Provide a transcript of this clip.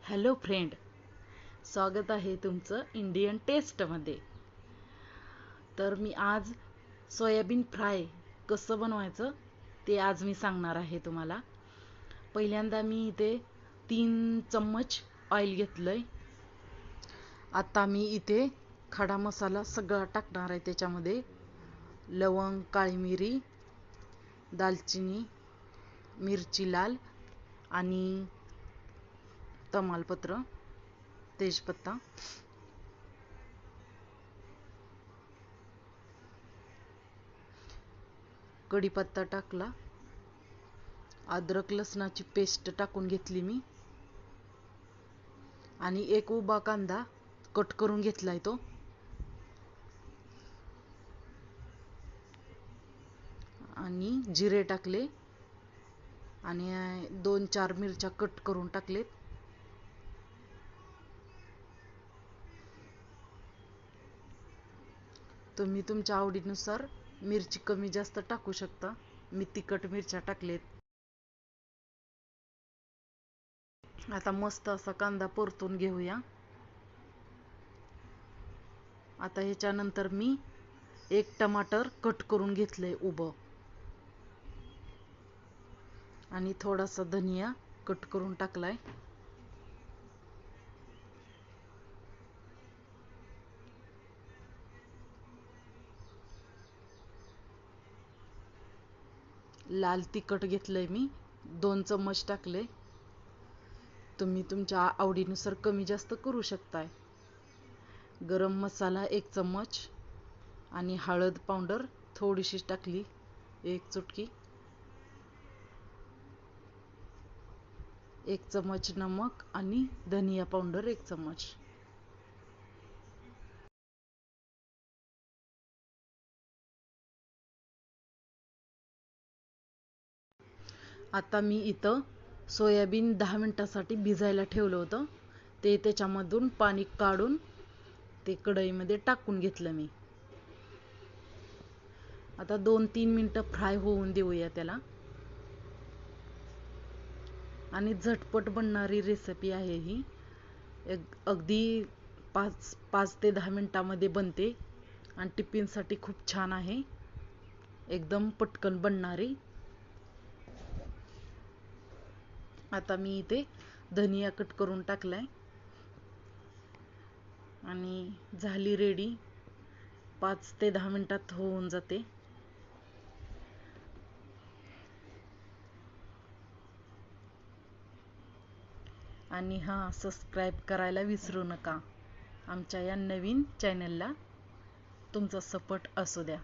Hello friend, स्वागत आहे तुमचं इंडियन टेस्टमध्ये. तर मी आज सोयाबीन फ्राय कसं बनवायचं ते आज मी सांगणार आहे तुम्हाला. पहिल्यांदा मी इथे 3 चम्मच ऑइल घेतलंय. आता मी इथे खडा मसाला सगळा टाकणार आहे. त्याच्यामध्ये लवंग, काळी मिरी, दालचिनी, मिरची लाल आणि तमालपत्र, तेजपत्ता, कढीपत्ता टाकला, अद्रक लसणाची पेस्ट टाकून घेतली मी, आणि एक उभा कांदा कट करून घेतलाय तो, आणि जिरे टाकले, आणि 2-4 मिरच्या कट करून टाकलेत. तुम्ही तुमच्या आवडीनुसार मिरची कमी जास्त टाकू शकता. मी तिखट मिरच्या टाकलेत. आता मस्त असा कांदा परतून घेऊया. आता ह्याच्यानंतर मी 1 टमाटर कट करून घेतलंय उभं, आणि थोडासा धनिया कट करून टाकलाय. लाल तिखट घेतलंय मी 2 चम्मच टाकले. तुम्ही तुमच्या आवडीनुसार कमी जास्त करू शकताय. गरम मसाला 1 चम्मच, आणि हळद पावडर थोडीशी टाकली, 1 चुटकी, 1 चम्मच नमक, आणि धनिया पावडर 1 चम्मच. आता मी इथं सोयाबीन 10 मिनिटासाठी भिजायला ठेवलं होतं. ते त्याच्यामधून पाणी काढून ते कढईमध्ये टाकून घेतलं मी. आता 2-3 मिनिटं फ्राय होऊन देऊया त्याला. आणि झटपट बनणारी रेसिपी आहे ही. अगदी 5 ते 10 मिनिटामध्ये बनते, आणि टिफिनसाठी खूप छान आहे. एकदम पटकन बनणारी. आता मी इथे धनिया कट करून टाकलाय, आणि झाली रेडी. 5 ते 10 मिनिटात होऊन जाते. आणि सबस्क्राईब करायला विसरू नका. आमच्या या नवीन चॅनलला तुमचा सपोर्ट असू द्या.